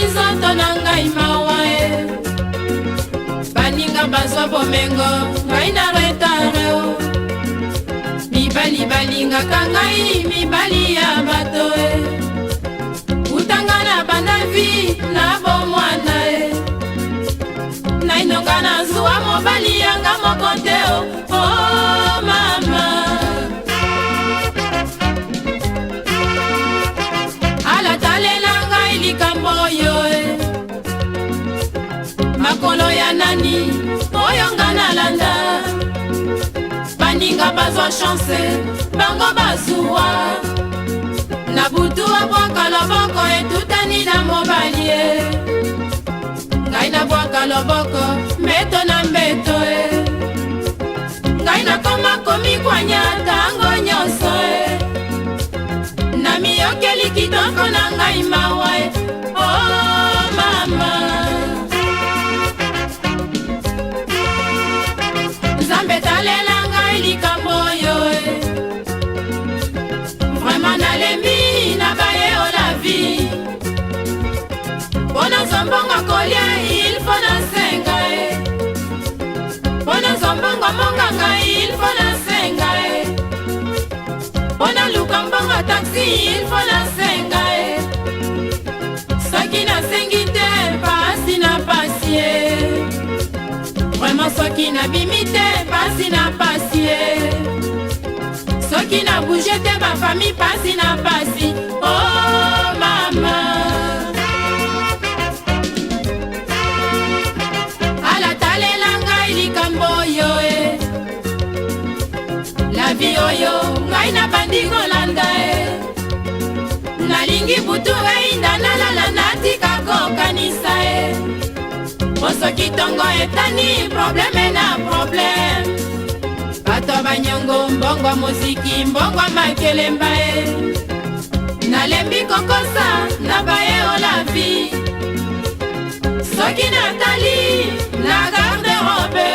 nzoto na ngai mawa e. Baninga bazwa bomengo ngai na retare o. Mibali balingaka ngai mibali ya bato e. Utanga na banda vi na bomwana e. Nainonga na zuwa mobali yanga moko te o. Oh mama alatalela ngai likambo yo e. Makolo ya nani oyo nga nalanda. Baninga bazwa chance bango bazuwa. Na butu abwaka loboko etutani na mobali e. Ngai nabwaka loboko mbeto na mbeto e. Ngai nakoma komikwanya tango nyonso e. Na miyokeli kitoko na ngai mawa e. Oh mama Nzambe talela ngai likambo yo e. Vraiment nalembi na baye o la vie. Bona zombonga kolia il faut na senga e. Bona zombonga monganga il faut na senga e. Bona lukambonga taxi il faut na senga e. Soki na sengi te pasi na pasi e. Vraiment soki na bimi te pasi na pasi e. Soki na bouge te ba famille pasi na pasi. Oh mama alatalela ngai likambo yo e. La vie oyo ngai na bandi kolanda e. Nalingi butu einda nalala natika kokanisa e. Osoki tongo etani probleme na probleme. Bato banyongo mbongwa muziki mbongwa makelemba e. Nalembi kokosa na baye o la vie. Soki natali na garde robe.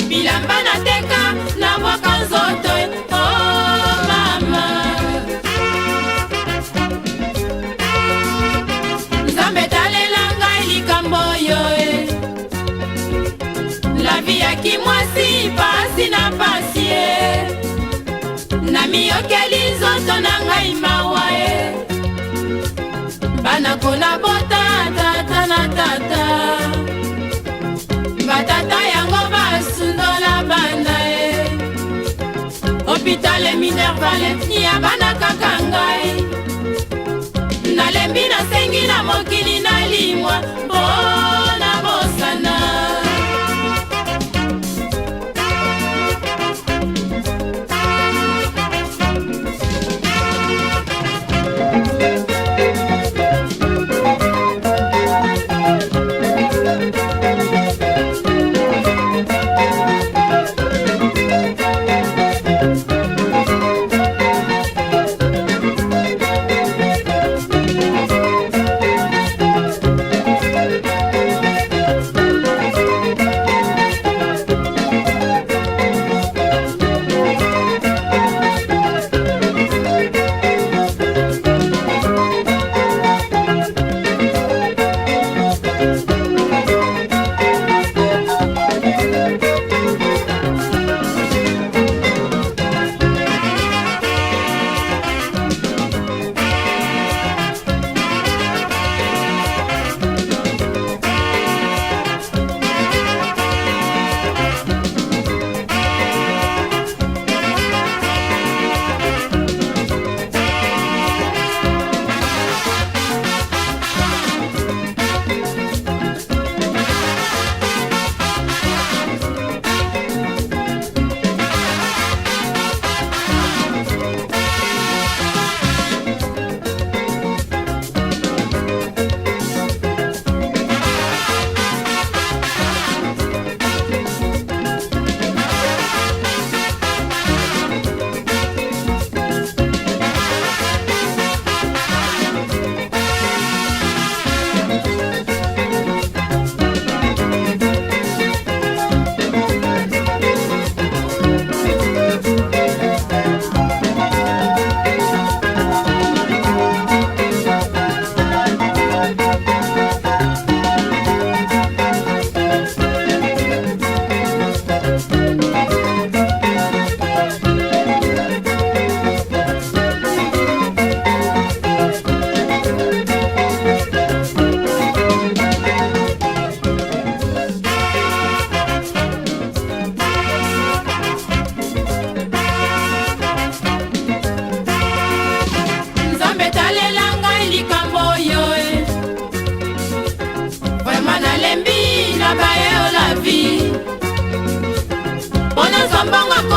Bilamba na teka na mwaka nzoto e. Oh mama Nzambe talela ngai likambo yo e. La vie ya kimwasi pasi na pasi e. Na miyokeli nzoto na ngai mawa e. Bana kona bota tata na tata. Batata yango basundola bana e. Hôpital Minervale ya bana kaka ngai. Nalembi na sengi na mokili na limwa. Oh na bosana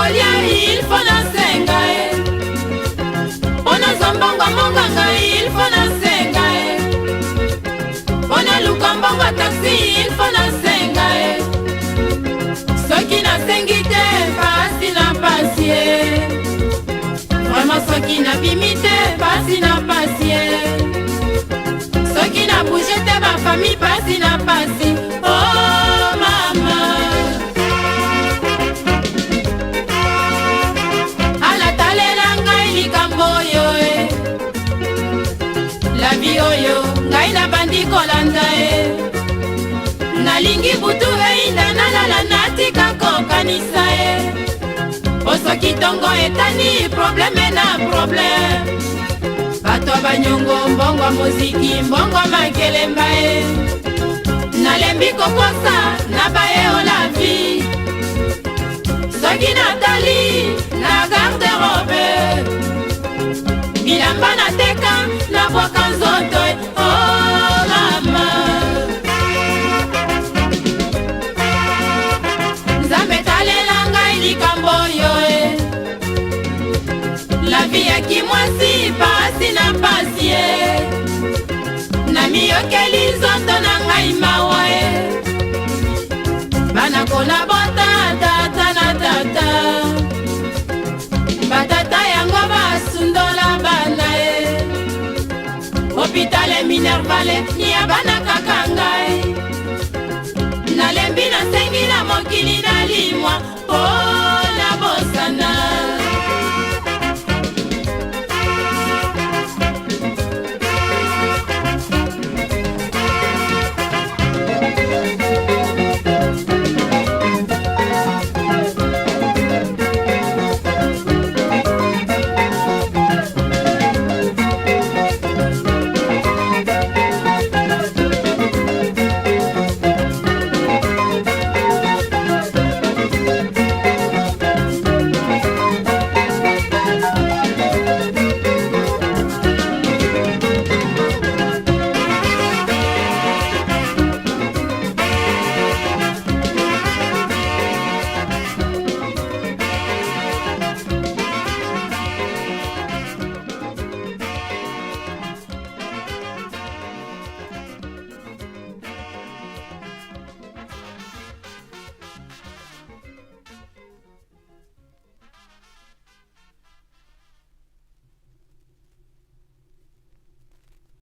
kolia il faut nasenga mpona zombongo monganga il faut nasenga mpona luka mbongo taxi il faut nasenga soki nasengi te pasi na pasi vraiment soki nabimi te pasi na pasi soki na bouge te bafamille pasi na pasi. Oh mama alatalela ngai likambo oyo la vie oyo ngai nabandi kolanda nalingi butu einda nalala natika kokanisa osoki tongo etani probleme na probleme bato banyongo mbongo moziki mbongo makelemba nalembi kokosa na baye la vie soki natali na garderobe bilamba nateka na bwaka nzoto. Oh mama nzambe talela ngai likambo oyo la vie ya kimwasi pasi na pasi na miyokeli nzoto na ngai mawa bana kona bota tata na tata batata yango basundola bana hôpital Minervale ni ya bana